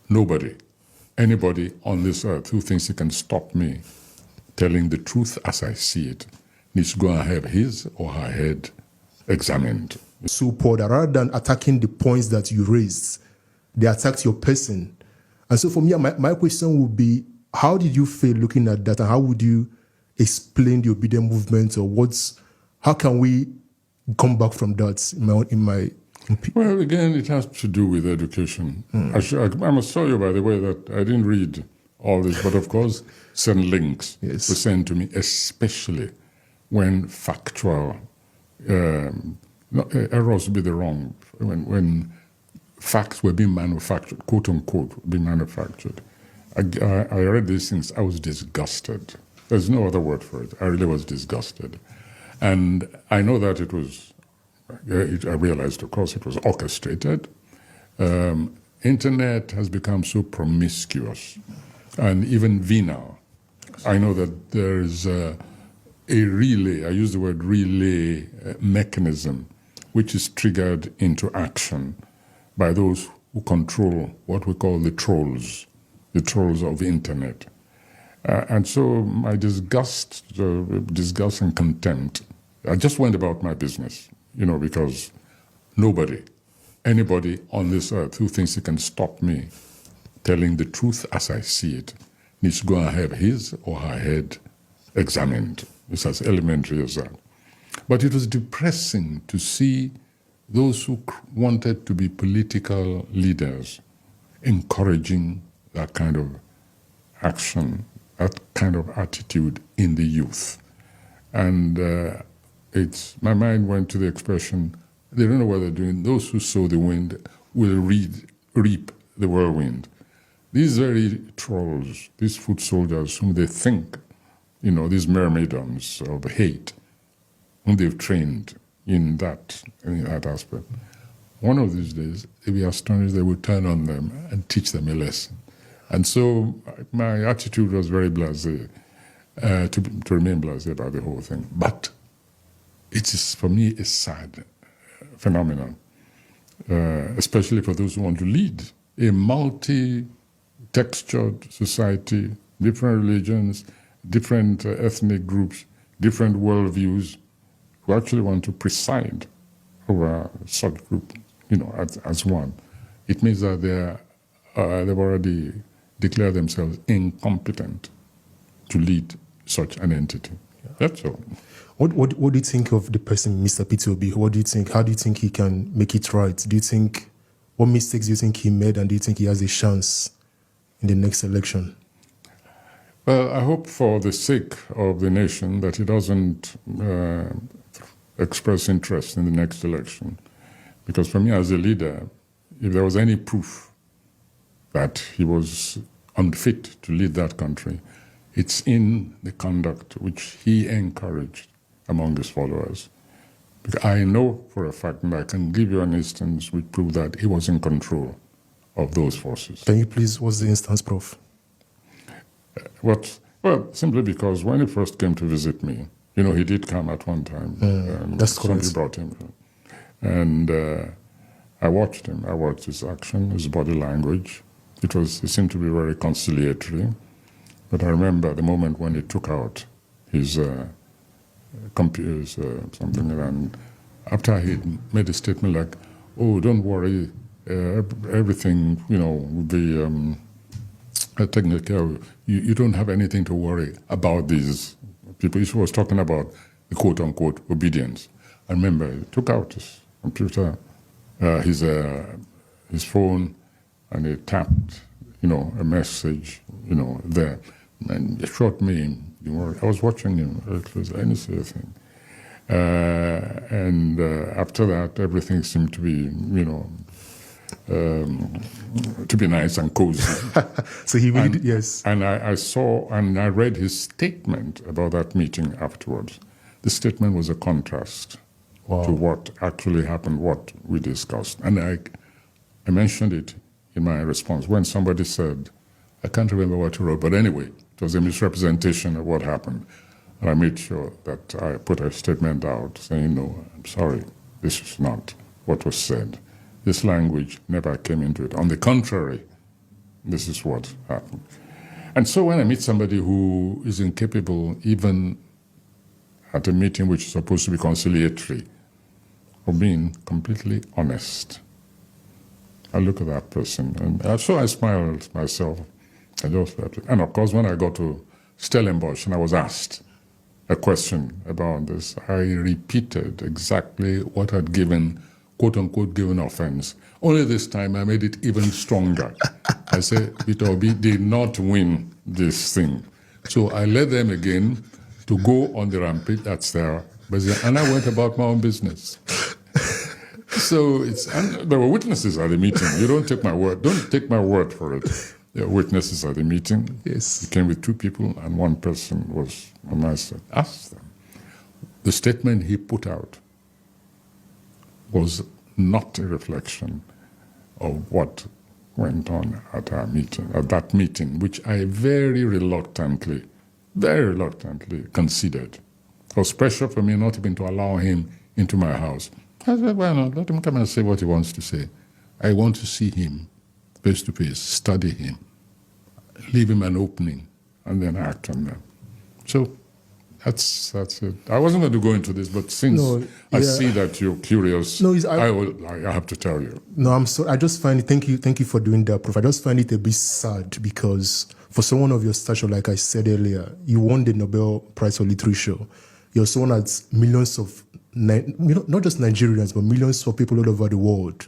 nobody, anybody on this earth who thinks he can stop me telling the truth as I see it needs to go and have his or her head examined. So, Paul, that rather than attacking the points that you raised, they attacked your person. And so for me, my question would be, how did you feel looking at that, and how would you explain the obedient movement, or how can we come back from that Well, again, it has to do with education. I must tell you, by the way, that I didn't read all this, but of course, certain links were sent to me, especially when factual, errors would be the wrong, when facts were being manufactured, quote unquote, being manufactured. I read these things, I was disgusted. There's no other word for it. I really was disgusted. And I know that it was, I realized, of course, it was orchestrated. Internet has become so promiscuous, and even venal. I know that there is a relay, I use the word relay mechanism, which is triggered into action by those who control what we call the trolls of the internet. And so my disgust and contempt, I just went about my business, because nobody, anybody on this earth who thinks he can stop me telling the truth as I see it needs to go and have his or her head examined. It's as elementary as that. But it was depressing to see those who wanted to be political leaders encouraging that kind of action, that kind of attitude in the youth. And my mind went to the expression, they don't know what they're doing. Those who sow the wind will reap the whirlwind. These very trolls, these foot soldiers whom they think, these myrmidons of hate, whom they've trained in that aspect. One of these days, they'll be astonished, they will turn on them and teach them a lesson. And so my attitude was very blasé, to remain blasé about the whole thing. But it is, for me, a sad phenomenon, especially for those who want to lead a multi-textured society, different religions, different ethnic groups, different worldviews, who actually want to preside over such group, as one. It means that they've already declared themselves incompetent to lead such an entity. That's all. What do you think of the person, Mr. Peter Obi? What do you think? How do you think he can make it right? What mistakes do you think he made, and do you think he has a chance in the next election? Well, I hope for the sake of the nation that he doesn't express interest in the next election. Because for me as a leader, if there was any proof that he was unfit to lead that country, it's in the conduct which he encouraged among his followers. Because I know for a fact, and I can give you an instance which proves that he was in control of those forces. Can you please, what's the instance, Prof? Well, simply because when he first came to visit me, he did come at one time. That's correct. Somebody brought him. And I watched him. I watched his action, his body language. He seemed to be very conciliatory. But I remember the moment when he took out his computers, something, and after he made a statement like, "Oh, don't worry, everything, will be taken care of. You don't have anything to worry about these people." He was talking about the quote-unquote obedience. I remember he took out his computer, his phone, and he tapped, a message, there. And he shot me. I was watching him. It was any thing. And after that, everything seemed to be, to be nice and cozy. So he really, yes. And I saw and I read his statement about that meeting afterwards. The statement was a contrast to what actually happened, what we discussed. And I mentioned it in my response when somebody said, I can't remember what he wrote, but anyway, it was a misrepresentation of what happened. And I made sure that I put a statement out saying, no, I'm sorry, this is not what was said. This language never came into it. On the contrary, this is what happened. And so when I meet somebody who is incapable, even at a meeting which is supposed to be conciliatory, of being completely honest, I look at that person, and so I smiled myself. And of course, when I got to Stellenbosch and I was asked a question about this, I repeated exactly what had given, quote unquote, given offense. Only this time I made it even stronger. I said, Peter Obi did not win this thing. So I led them again to go on the rampage, that's their business, and I went about my own business. So and there were witnesses at the meeting. You don't take my word. Don't take my word for it. There were witnesses at the meeting. Yes. He came with 2 people, and 1 person was a master. Asked them. The statement he put out was not a reflection of what went on at our meeting, at that meeting, which I very reluctantly considered. It was pressure for me not even to allow him into my house. I said, well, no, let him come and say what he wants to say. I want to see him face to face, study him, leave him an opening, and then act on them. So that's it. I wasn't going to go into this, but since I see that you're curious, I have to tell you. No, I'm sorry. I just find it, thank you for doing that, Prof. I just find it a bit sad because for someone of your stature, like I said earlier, you won the Nobel Prize for Literature. You're someone that's millions of, not just Nigerians, but millions of people all over the world,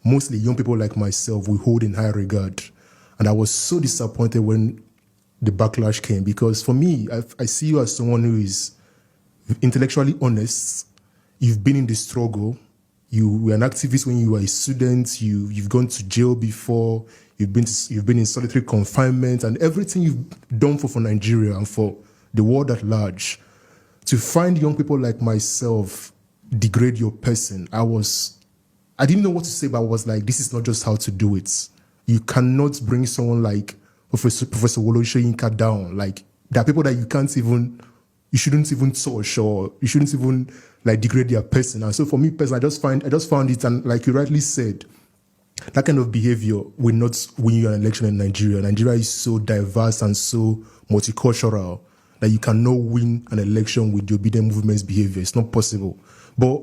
mostly young people like myself, we hold in high regard. And I was so disappointed when the backlash came because for me, I see you as someone who is intellectually honest. You've been in the struggle. You were an activist when you were a student. You've gone to jail before. You've been in solitary confinement, and everything you've done for Nigeria and for the world at large. To find young people like myself degrade your person, I didn't know what to say, but I was like, this is not just how to do it. You cannot bring someone like Professor Wole Soyinka down. Like, there are people that you shouldn't even touch, or you shouldn't even like degrade their person. And so for me personally, I just found it, and like you rightly said, that kind of behavior will not win you an election in Nigeria. Nigeria is so diverse and so multicultural that you cannot win an election with the obedient movement's behavior. It's not possible. But